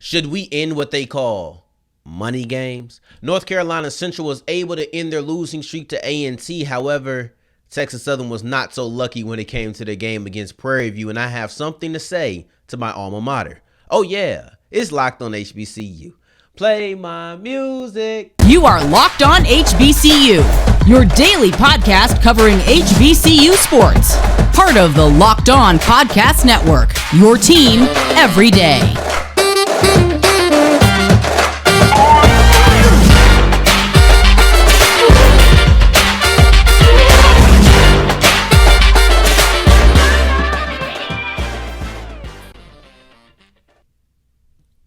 Should we end what they call money games? North Carolina Central was able to end their losing streak to A&T. However, Texas Southern was not so lucky when it came to their game against Prairie View, and I have something to say to my alma mater. Oh yeah, it's Locked on HBCU. Play my music. You are Locked on HBCU, your daily podcast covering HBCU sports. Part of the Locked On Podcast Network, your team every day.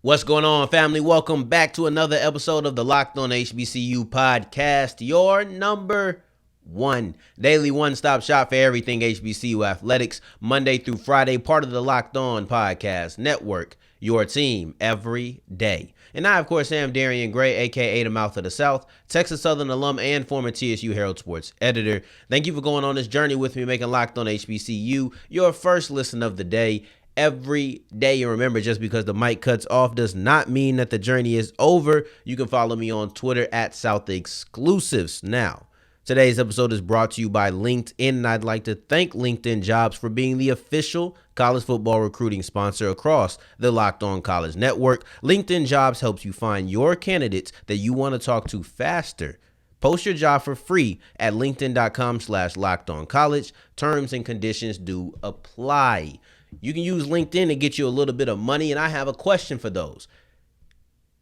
What's going on, family? Welcome back to another episode of the Locked on HBCU podcast, your number one daily one-stop shop for everything HBCU athletics, Monday through Friday, part of the Locked on Podcast Network, your team every day. And I, of course, am Darian Gray, a.k.a. the Mouth of the South, Texas Southern alum and former TSU Herald Sports editor. Thank you for going on this journey with me, making Locked on HBCU your first listen of the day. Every day. And remember, just because the mic cuts off does not mean that the journey is over. You can follow me on Twitter at South Exclusives. Now, today's episode is brought to you by LinkedIn, and I'd like to thank LinkedIn Jobs for being the official college football recruiting sponsor across the Locked On College Network. LinkedIn Jobs helps you find your candidates that you want to talk to faster. Post your job for free at linkedin.com/lockedoncollege. Terms and conditions do apply. You can use LinkedIn to get you a little bit of money, and I have a question for those.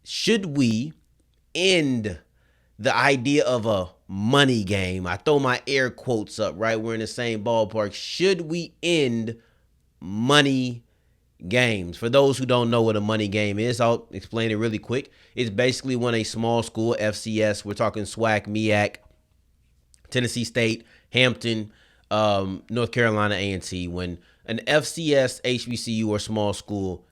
Should we end the idea of a money game? I throw my air quotes up, right? We're in the same ballpark. Should we end money games? For those who don't know what a money game is, I'll explain it really quick. It's basically when a small school, FCS, we're talking SWAC, MEAC, Tennessee State, Hampton, North Carolina A&T, when an FCS, HBCU, or small school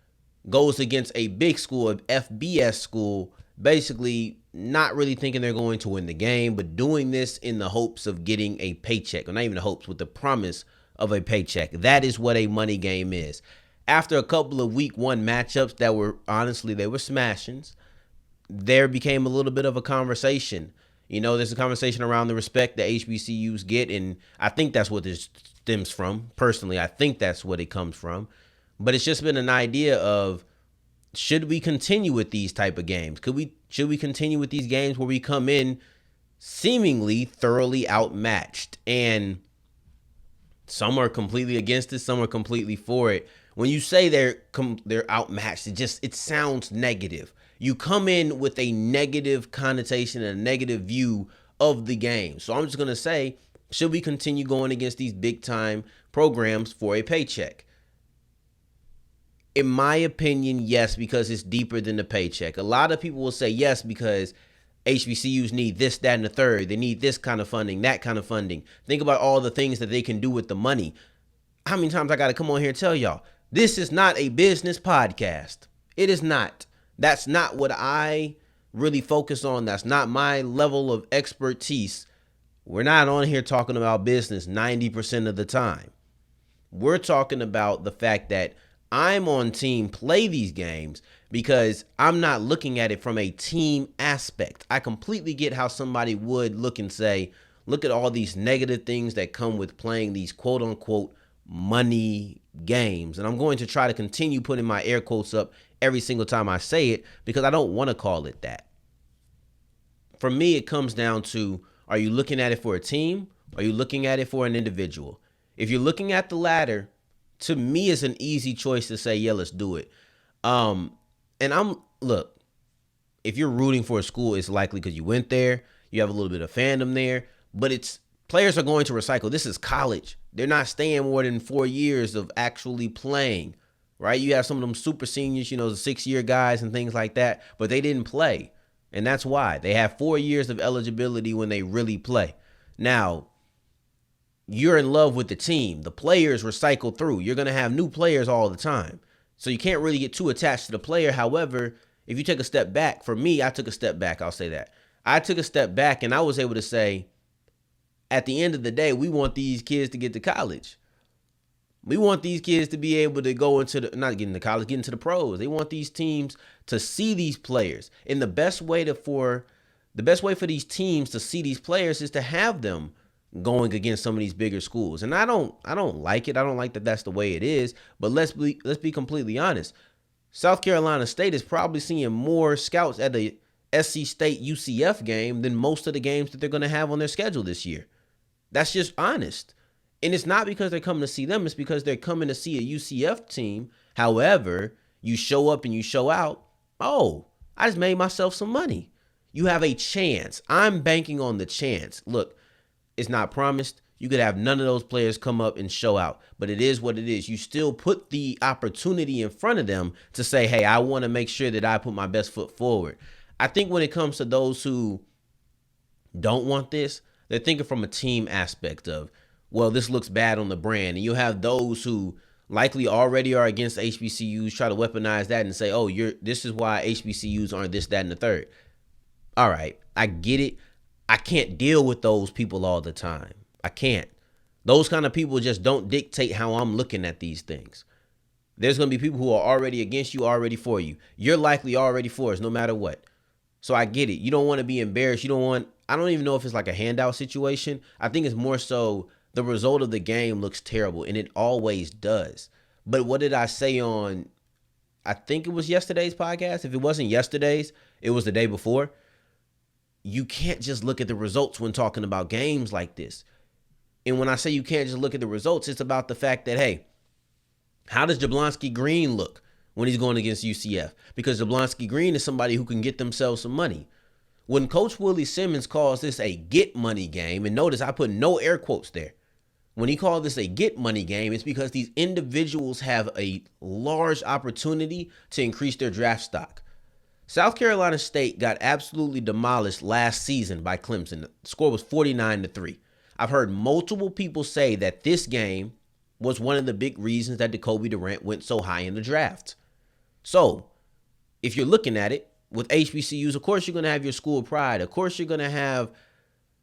goes against a big school, an FBS school, basically not really thinking they're going to win the game, but doing this in the hopes of getting a paycheck, or not even the hopes, with the promise of a paycheck. That is what a money game is. After a couple of week one matchups that were, honestly, they were smashings, there became a little bit of a conversation. You know, there's a conversation around the respect that HBCUs get, and I think that's what this stems from. Personally, I think that's what it comes from. But it's just been an idea of, should we continue with these type of games? Should we continue with these games where we come in seemingly thoroughly outmatched? And some are completely against it, some are completely for it. When you say they're outmatched, it sounds negative. You come in with a negative connotation and a negative view of the game. So I'm just going to say, should we continue going against these big time programs for a paycheck? In my opinion, yes, because it's deeper than the paycheck. A lot of people will say yes because HBCUs need this, that, and the third. They need this kind of funding, that kind of funding. Think about all the things that they can do with the money. How many times I got to come on here and tell y'all, this is not a business podcast. It is not. That's not what I really focus on. That's not my level of expertise. We're not on here talking about business 90% of the time. We're talking about the fact that I'm on team play these games because I'm not looking at it from a team aspect. I completely get how somebody would look and say, look at all these negative things that come with playing these quote unquote money games. And I'm going to try to continue putting my air quotes up every single time I say it because I don't want to call it that. For me, it comes down to, are you looking at it for a team? Or are you looking at it for an individual? If you're looking at the latter, to me, it's an easy choice to say, yeah, let's do it. Look, if you're rooting for a school, it's likely because you went there, you have a little bit of fandom there, but players are going to recycle. This is college. They're not staying more than 4 years of actually playing, right? You have some of them super seniors, the 6-year guys and things like that, but they didn't play. And that's why they have 4 years of eligibility when they really play. Now, you're in love with the team. The players recycle through. You're going to have new players all the time. So you can't really get too attached to the player. However, if you take a step back, for me, I took a step back. I'll say that. I took a step back and I was able to say, at the end of the day, we want these kids to get to college. We want these kids to be able to go into not getting to college, get into the pros. They want these teams to see these players. And the best way for these teams to see these players is to have them going against some of these bigger schools. And I don't like it. I don't like that that's the way it is. But let's be completely honest. South Carolina State is probably seeing more scouts at the SC State UCF game than most of the games that they're going to have on their schedule this year. That's just honest. And it's not because they're coming to see them. It's because they're coming to see a UCF team. However, you show up and you show out. Oh, I just made myself some money. You have a chance. I'm banking on the chance. Look, it's not promised. You could have none of those players come up and show out, but it is what it is. You still put the opportunity in front of them to say, hey, I want to make sure that I put my best foot forward. I think when it comes to those who don't want this, they're thinking from a team aspect of, well, this looks bad on the brand. And you have those who likely already are against HBCUs try to weaponize that and say, oh, this is why HBCUs aren't this, that, and the third. All right, I get it. I can't deal with those people all the time. I can't. Those kind of people just don't dictate how I'm looking at these things. There's going to be people who are already against you, already for you. You're likely already for us no matter what. So I get it. You don't want to be embarrassed. I don't even know if it's like a handout situation. I think it's more so the result of the game looks terrible, and it always does. But what did I say on, I think it was yesterday's podcast? If it wasn't yesterday's, it was the day before. You can't just look at the results when talking about games like this. And when I say you can't just look at the results, it's about the fact that, hey, how does Jablonski Green look when he's going against UCF? Because Jablonski Green is somebody who can get themselves some money. When Coach Willie Simmons calls this a get money game, and notice I put no air quotes there. When he called this a get money game, it's because these individuals have a large opportunity to increase their draft stock. South Carolina State got absolutely demolished last season by Clemson. The score was 49-3. I've heard multiple people say that this game was one of the big reasons that Jacoby Durant went so high in the draft. So, if you're looking at it with HBCUs, of course you're going to have your school pride. Of course you're going to have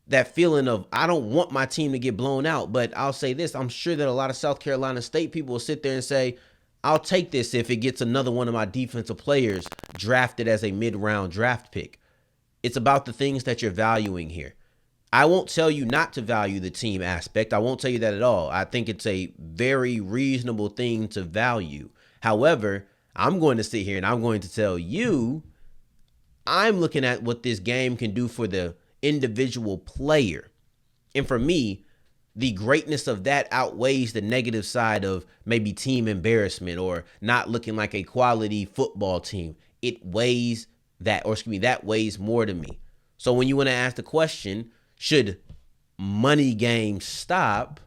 that feeling of, I don't want my team to get blown out. But I'll say this, I'm sure that a lot of South Carolina State people will sit there and say, I'll take this if it gets another one of my defensive players drafted as a mid-round draft pick. It's about the things that you're valuing here. I won't tell you not to value the team aspect. I won't tell you that at all. I think it's a very reasonable thing to value. However, I'm going to sit here and I'm going to tell you, I'm looking at what this game can do for the individual player. And for me, the greatness of that outweighs the negative side of maybe team embarrassment or not looking like a quality football team. It weighs that, that weighs more to me. So when you want to ask the question, should money games stop?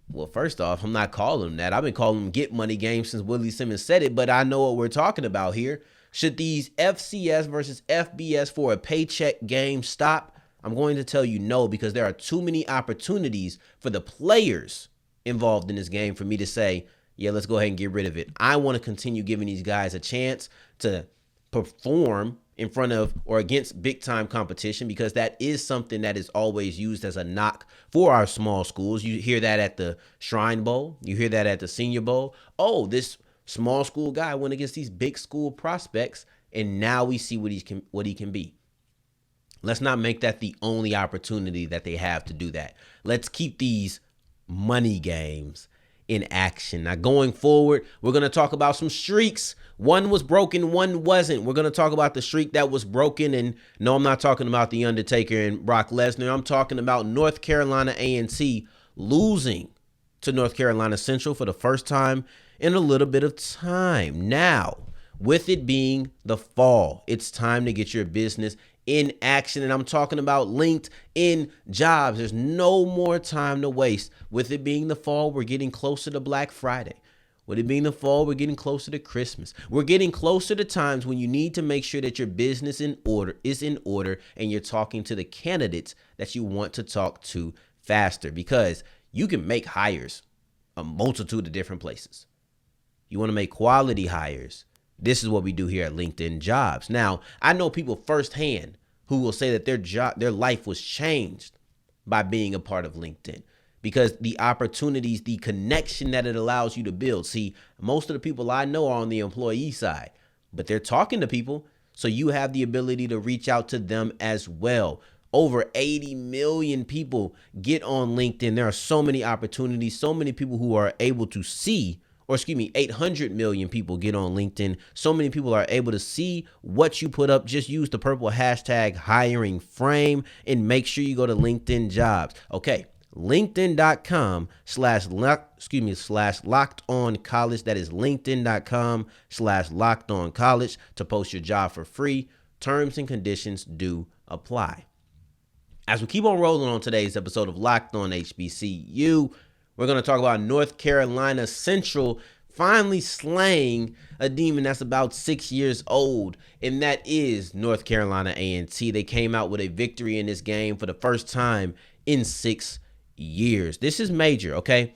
Well, first off, I'm not calling them that. I've been calling them get money games since Willie Simmons said it, but I know what we're talking about here. Should these FCS versus FBS for a paycheck game stop? I'm going to tell you no, because there are too many opportunities for the players involved in this game for me to say, yeah, let's go ahead and get rid of it. I want to continue giving these guys a chance to perform in front of or against big time competition, because that is something that is always used as a knock for our small schools. You hear that at the Shrine Bowl. You hear that at the Senior Bowl. Oh, this small school guy went against these big school prospects, and now we see what he can be. Let's not make that the only opportunity that they have to do that. Let's keep these money games in action. Now, going forward, we're going to talk about some streaks. One was broken, one wasn't. We're going to talk about the streak that was broken. And no, I'm not talking about The Undertaker and Brock Lesnar. I'm talking about North Carolina A&T losing to North Carolina Central for the first time in a little bit of time. Now, with it being the fall, it's time to get your business in action. And I'm talking about LinkedIn jobs. There's no more time to waste. With it being the fall, we're getting closer to Black Friday. With it being the fall, we're getting closer to Christmas. We're getting closer to times when you need to make sure that your business is in order and you're talking to the candidates that you want to talk to faster, because you can make hires a multitude of different places. You want to make quality hires. This is what we do here at LinkedIn Jobs. Now, I know people firsthand who will say that their life was changed by being a part of LinkedIn, because the opportunities, the connection that it allows you to build. See, most of the people I know are on the employee side, but they're talking to people. So you have the ability to reach out to them as well. Over 80 million people get on LinkedIn. There are so many opportunities, so many people who are able to see, 800 million people get on LinkedIn. So many people are able to see what you put up. Just use the purple hashtag hiring frame and make sure you go to LinkedIn Jobs. Okay. LinkedIn.com/locked on college. That is LinkedIn.com/locked on college to post your job for free. Terms and conditions do apply. As we keep on rolling on today's episode of Locked On HBCU, we're going to talk about North Carolina Central finally slaying a demon that's about 6 years old, and that is North Carolina A&T. They came out with a victory in this game for the first time in 6 years. This is major, okay?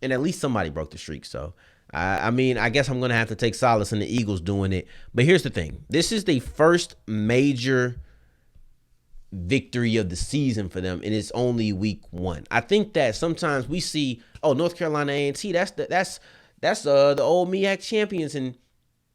And at least somebody broke the streak, so I guess I'm going to have to take solace in the Eagles doing it. But here's the thing. This is the first major victory of the season for them, and it's only week 1. I think that sometimes we see, North Carolina A&T, that's the old MEAC champions, and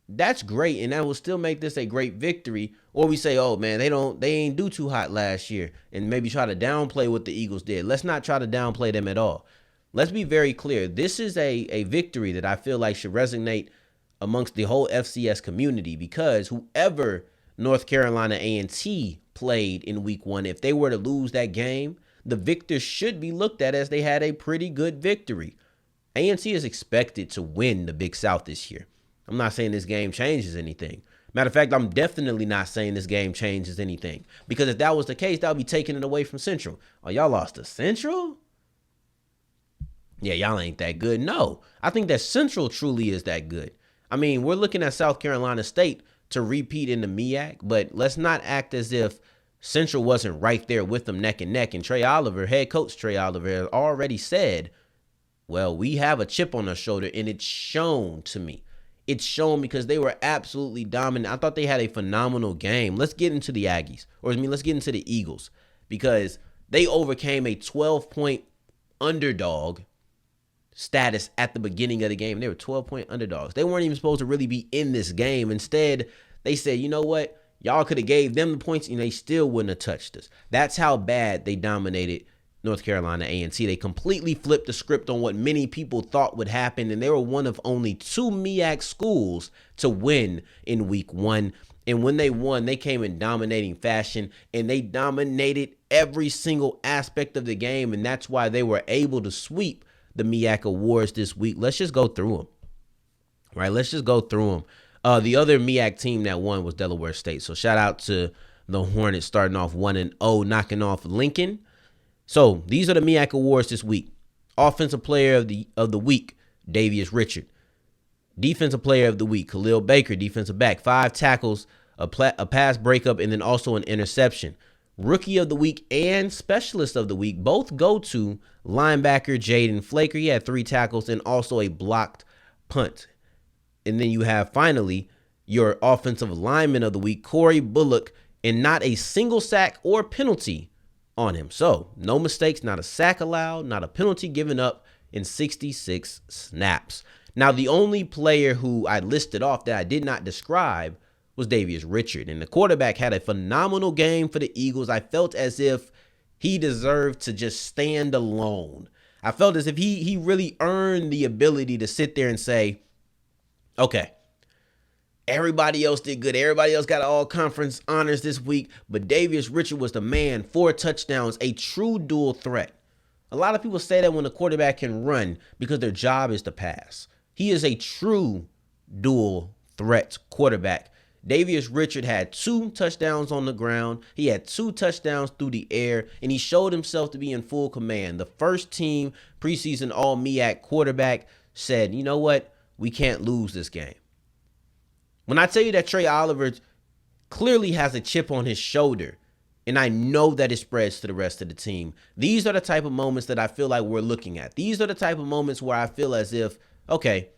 that's great, and that will still make this a great victory. Or we say, oh man, they ain't do too hot last year, and maybe try to downplay what the Eagles did. Let's not try to downplay them at all. Let's be very clear. This is a victory that I feel like should resonate amongst the whole FCS community, because whoever North Carolina A&T played in week 1, if they were to lose that game, the victors should be looked at as they had a pretty good victory. A&T is expected to win the Big South this year. I'm not saying this game changes anything. Matter of fact, I'm definitely not saying this game changes anything, because if that was the case, that would be taking it away from Central. Oh, y'all lost to Central? Yeah, y'all ain't that good. No, I think that Central truly is that good. I mean, we're looking at South Carolina State to repeat in the MEAC, but let's not act as if Central wasn't right there with them neck and neck. And Trey Oliver, head coach Trey Oliver, has already said, well, we have a chip on our shoulder, and it's shown to me. It's shown because they were absolutely dominant. I thought they had a phenomenal game. Let's get into the Aggies, let's get into the Eagles, because they overcame a 12-point underdog status at the beginning of the game. They were 12-point underdogs. They weren't even supposed to really be in this game. Instead, they said, you know what? Y'all could have gave them the points, and they still wouldn't have touched us. That's how bad they dominated North Carolina A&T. They completely flipped the script on what many people thought would happen, and they were one of only 2 MEAC schools to win in week 1. And when they won, they came in dominating fashion, and they dominated every single aspect of the game, and that's why they were able to sweep the MEAC awards this week. Let's just go through them. Right? Let's just go through them. The other MEAC team that won was Delaware State. So shout out to the Hornets starting off 1-0, knocking off Lincoln. So these are the MEAC awards this week. Offensive Player of the Week, Davius Richard. Defensive Player of the Week, Khalil Baker, defensive back. 5 tackles, a pass breakup, and then also an interception. Rookie of the Week and Specialist of the Week both go to linebacker Jaden Flaker. He had 3 tackles and also a blocked punt. And then you have finally your Offensive Lineman of the Week, Corey Bullock, and not a single sack or penalty on him. So no mistakes, not a sack allowed, not a penalty given up in 66 snaps. Now, the only player who I listed off that I did not describe was Davius Richard. And the quarterback had a phenomenal game for the Eagles. I felt as if he deserved to just stand alone. I felt as if he really earned the ability to sit there and say, okay, everybody else did good. Everybody else got all conference honors this week. But Davius Richard was the man. 4 touchdowns, a true dual threat. A lot of people say that when a quarterback can run because their job is to pass. He is a true dual threat quarterback. Davius Richard had 2 touchdowns on the ground. He had 2 touchdowns through the air, and he showed himself to be in full command. The first team preseason All-MEAC quarterback said, you know what? We can't lose this game. When I tell you that Trey Oliver clearly has a chip on his shoulder, and I know that it spreads to the rest of the team, these are the type of moments that I feel like we're looking at. These are the type of moments where I feel as if, okay,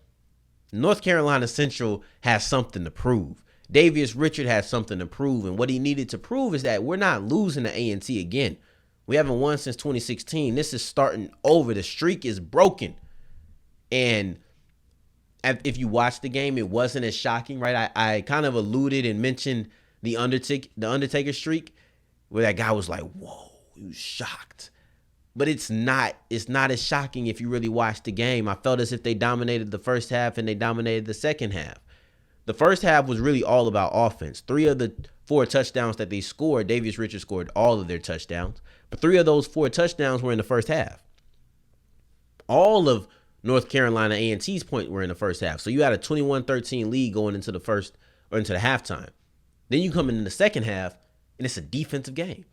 North Carolina Central has something to prove. Davius Richard has something to prove, and what he needed to prove is that we're not losing to A&T again. We haven't won since 2016. This is starting over. The streak is broken. And if you watch the game, it wasn't as shocking, right? I kind of alluded and mentioned the Undertaker streak, where that guy was like, whoa, he was shocked. But it's not as shocking if you really watch the game. I felt as if they dominated the first half and they dominated the second half. The first half was really all about offense. 3 of the 4 touchdowns that they scored, Davius Richard scored all of their touchdowns. But 3 of those 4 touchdowns were in the first half. All of North Carolina A&T's points were in the first half. So you had a 21-13 lead going into the halftime. Then you come in the second half, and it's a defensive game.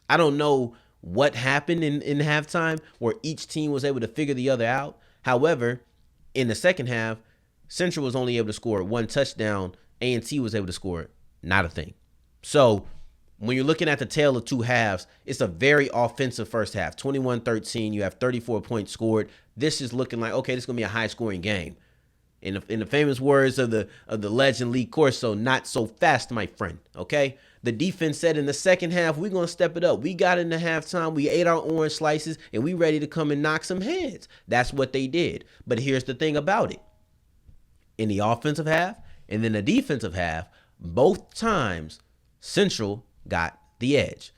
I don't know what happened in halftime where each team was able to figure the other out. However, in the second half, Central was only able to score 1 touchdown. A&T was able to score not a thing. So when you're looking at the tale of 2 halves, it's a very offensive first half. 21-13, you have 34 points scored. This is looking like, okay, this is going to be a high-scoring game. In the famous words of the legend Lee Corso, not so fast, my friend, okay? The defense said in the second half, we're going to step it up. We got into halftime, we ate our orange slices, and we ready to come and knock some heads. That's what they did. But here's the thing about it. In the offensive half and then the defensive half, both times Central got the edge.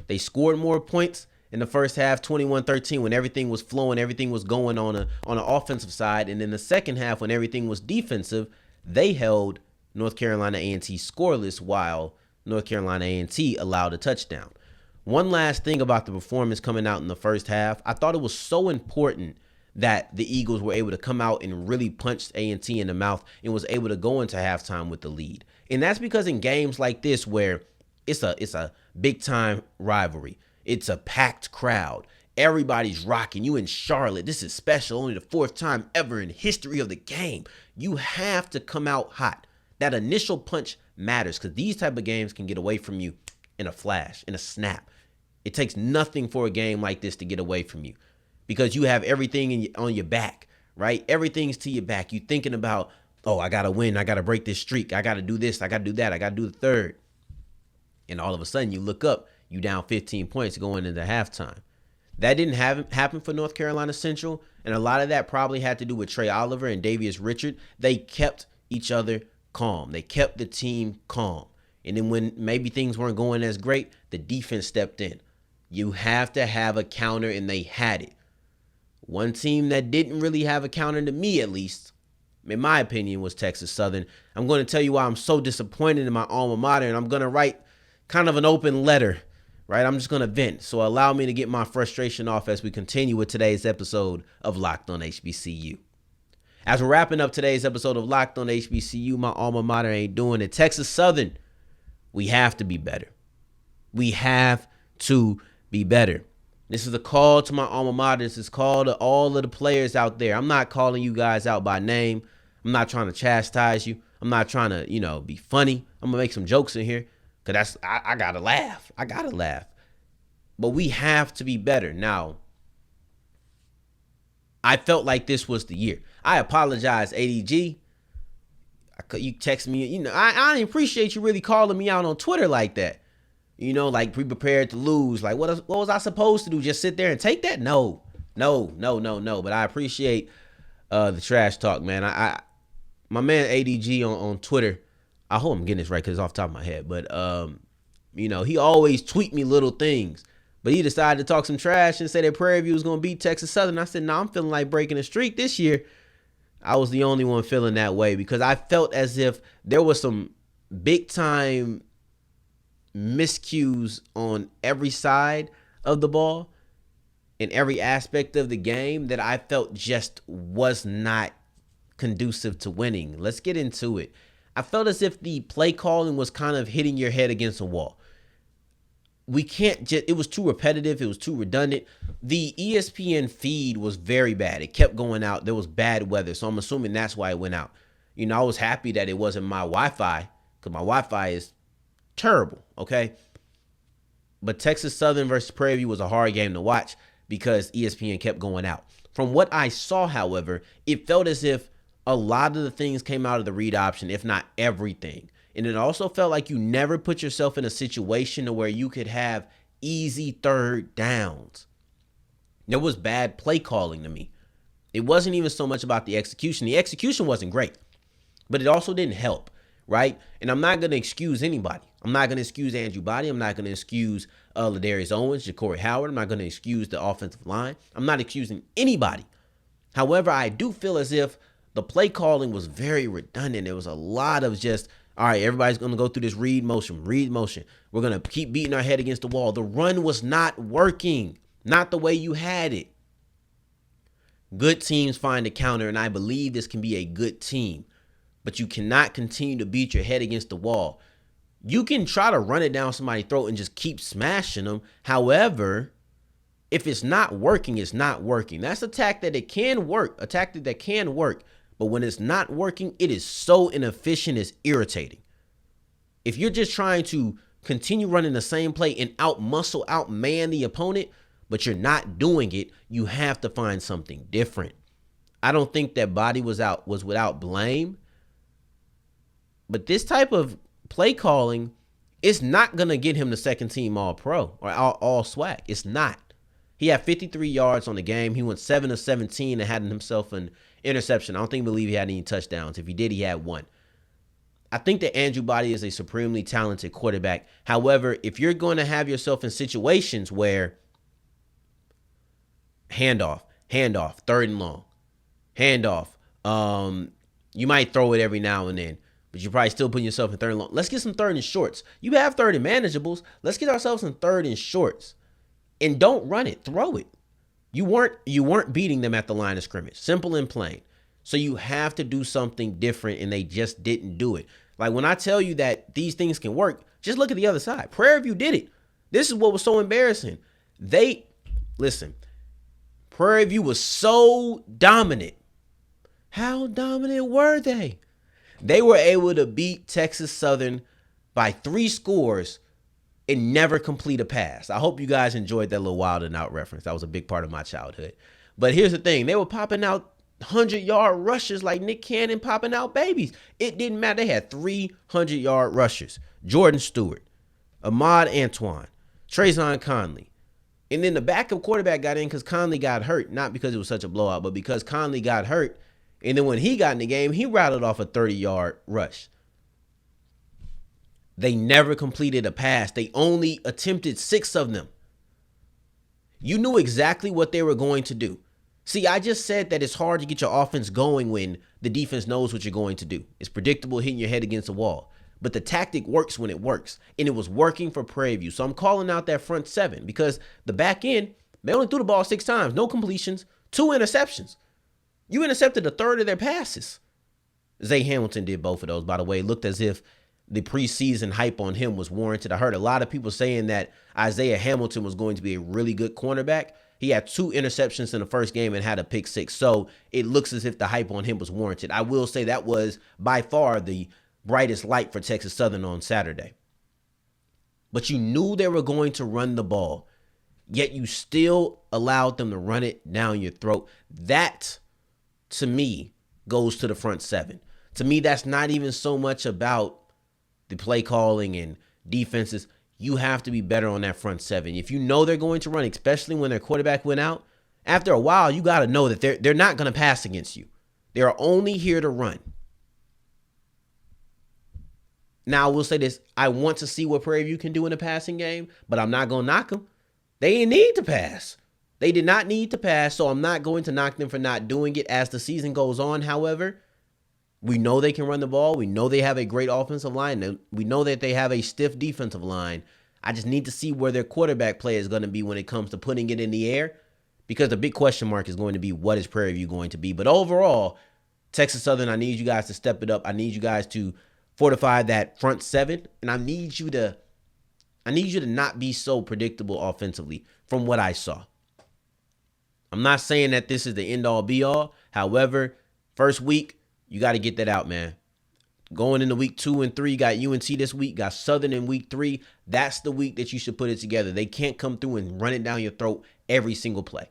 They scored more points in the first half, 21-13, when everything was flowing, everything was going on an offensive side. And in the second half, when everything was defensive, they held North Carolina A&T scoreless while North Carolina A&T allowed a touchdown. One last thing about the performance coming out in the first half, I thought it was so important that the Eagles were able to come out and really punch A&T in the mouth and was able to go into halftime with the lead. And that's because in games like this where it's a big-time rivalry, it's a packed crowd, everybody's rocking, you in Charlotte, this is special, only the 4th time ever in history of the game. You have to come out hot. That initial punch matters because these type of games can get away from you in a flash, in a snap. It takes nothing for a game like this to get away from you because you have everything on your back, right? Everything's to your back. You thinking about, oh, I got to win. I got to break this streak. I got to do this. I got to do that. I got to do the third. And all of a sudden you look up, you down 15 points going into halftime. That didn't happen for North Carolina Central. And a lot of that probably had to do with Trey Oliver and Davius Richard. They kept each other calm. They kept the team calm. And then when maybe things weren't going as great, the defense stepped in. You have to have a counter, and they had it. One team that didn't really have a counter, to me at least, in my opinion, was Texas Southern. I'm going to tell you why I'm so disappointed in my alma mater, and I'm going to write kind of an open letter, right? I'm just going to vent. So allow me to get my frustration off as we continue with today's episode of Locked on HBCU. As we're wrapping up today's episode of Locked on HBCU, my alma mater ain't doing it. Texas Southern, we have to be better. We have to be better. This is a call to my alma mater. This is a call to all of the players out there. I'm not calling you guys out by name. I'm not trying to chastise you. I'm not trying to, be funny. I'm going to make some jokes in here because I got to laugh. I got to laugh. But we have to be better. Now, I felt like this was the year. I apologize, ADG. You text me, I didn't appreciate you really calling me out on Twitter like that. Like be prepared to lose. Like what was I supposed to do? Just sit there and take that? No. But I appreciate the trash talk, man. My man ADG on Twitter, I hope I'm getting this right because it's off the top of my head. But he always tweet me little things. But he decided to talk some trash and say that Prairie View was going to beat Texas Southern. I said, no, I'm feeling like breaking a streak this year. I was the only one feeling that way because I felt as if there was some big time miscues on every side of the ball in every aspect of the game that I felt just was not conducive to winning. Let's get into it. I felt as if the play calling was kind of hitting your head against a wall. It was too repetitive. It was too redundant. The ESPN feed was very bad. It kept going out. There was bad weather. So I'm assuming that's why it went out. I was happy that it wasn't my Wi-Fi because my Wi-Fi is terrible. Okay. But Texas Southern versus Prairie View was a hard game to watch because ESPN kept going out. From what I saw, however, it felt as if a lot of the things came out of the read option, if not everything. And it also felt like you never put yourself in a situation where you could have easy third downs. There was bad play calling to me. It wasn't even so much about the execution. The execution wasn't great, but it also didn't help, right? And I'm not going to excuse anybody. I'm not going to excuse Andrew Body. I'm not going to excuse Ladarius Owens, Ja'Cory Howard. I'm not going to excuse the offensive line. I'm not excusing anybody. However, I do feel as if the play calling was very redundant. There was a lot of just, all right, everybody's going to go through this read motion. We're going to keep beating our head against the wall. The run was not working, not the way you had it. Good teams find a counter, and I believe this can be a good team. But you cannot continue to beat your head against the wall. You can try to run it down somebody's throat and just keep smashing them. However, if it's not working, it's not working. That's a tactic that can work, But when it's not working, it is so inefficient, it's irritating. If you're just trying to continue running the same play and outman the opponent, but you're not doing it, you have to find something different. I don't think that Body was without blame. But this type of play calling is not going to get him the second team All-Pro or all SWAC. It's not. He had 53 yards on the game. He went 7 of 17 and had himself an interception. I don't believe he had any touchdowns. If he did, he had one. I think that Andrew Body is a supremely talented quarterback. However, if you're going to have yourself in situations where handoff, third and long, handoff, you might throw it every now and then, but you're probably still putting yourself in third and long. Let's get some third and shorts. You have third and manageables. Let's get ourselves in third and shorts. And don't run it, throw it. You weren't beating them at the line of scrimmage. Simple and plain. So you have to do something different, and they just didn't do it. Like when I tell you that these things can work, just look at the other side. Prairie View did it. This is what was so embarrassing. Prairie View was so dominant. How dominant were they? They were able to beat Texas Southern by 3 scores and never complete a pass. I hope you guys enjoyed that little Wild and Out reference. That was a big part of my childhood. But here's the thing. They were popping out 100-yard rushers like Nick Cannon popping out babies. It didn't matter. They had 300-yard rushers. Jordan Stewart, Ahmad Antoine, Trayvon Conley. And then the backup quarterback got in because Conley got hurt. Not because it was such a blowout, but because Conley got hurt. And then when he got in the game, he rattled off a 30-yard rush. They never completed a pass. They only attempted 6 of them. You knew exactly what they were going to do. See, I just said that it's hard to get your offense going when the defense knows what you're going to do. It's predictable, hitting your head against the wall. But the tactic works when it works. And it was working for Prairie View. So I'm calling out that front 7 because the back end, they only threw the ball 6 times. No completions, 2 interceptions. You intercepted a third of their passes. Zay Hamilton did both of those, by the way. It looked as if the preseason hype on him was warranted. I heard a lot of people saying that Isaiah Hamilton was going to be a really good cornerback. He had 2 interceptions in the first game and had a pick 6. So it looks as if the hype on him was warranted. I will say that was by far the brightest light for Texas Southern on Saturday. But you knew they were going to run the ball, yet you still allowed them to run it down your throat. That, to me, goes to the front 7. To me, that's not even so much about the play calling and defenses. You have to be better on that front 7. If you know they're going to run, especially when their quarterback went out, after a while, you got to know that they're not going to pass against you. They are only here to run. Now, I will say this. I want to see what Prairie View can do in a passing game, but I'm not going to knock them. They didn't need to pass. They did not need to pass, so I'm not going to knock them for not doing it as the season goes on. However, we know they can run the ball. We know they have a great offensive line. We know that they have a stiff defensive line. I just need to see where their quarterback play is going to be when it comes to putting it in the air, because the big question mark is going to be, what is Prairie View going to be? But overall, Texas Southern, I need you guys to step it up. I need you guys to fortify that front 7, and I need you to not be so predictable offensively from what I saw. I'm not saying that this is the end-all, be-all. However, first week, you got to get that out, man. Going into week 2 and 3, got UNT this week, got Southern in week 3. That's the week that you should put it together. They can't come through and run it down your throat every single play.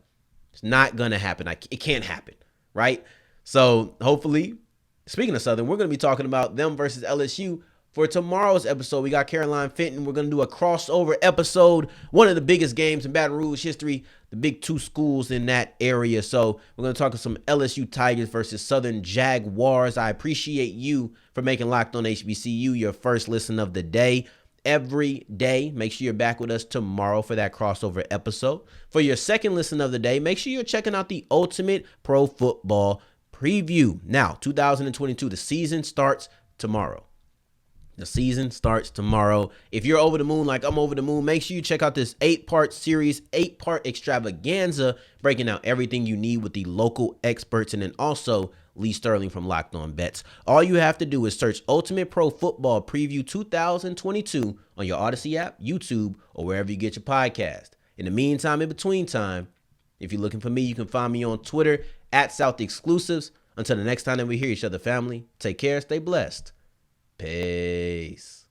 It's not going to happen. It can't happen, right? So hopefully, speaking of Southern, we're going to be talking about them versus LSU For tomorrow's episode, we got Caroline Fenton. We're going to do a crossover episode, one of the biggest games in Baton Rouge history, the big two schools in that area. So we're going to talk to some LSU Tigers versus Southern Jaguars. I appreciate you for making Locked On HBCU your first listen of the day. Every day, make sure you're back with us tomorrow for that crossover episode. For your second listen of the day, make sure you're checking out the Ultimate Pro Football Preview. Now, 2022, the season starts tomorrow. The season starts tomorrow. If you're over the moon like I'm over the moon, make sure you check out this 8-part series, 8-part extravaganza, breaking down everything you need with the local experts, and then also Lee Sterling from Locked On Bets. All you have to do is search Ultimate Pro Football Preview 2022 on your Odyssey app, YouTube, or wherever you get your podcast. In the meantime, in between time, if you're looking for me, you can find me on Twitter at South Exclusives. Until the next time that we hear each other, family, take care, stay blessed. Peace.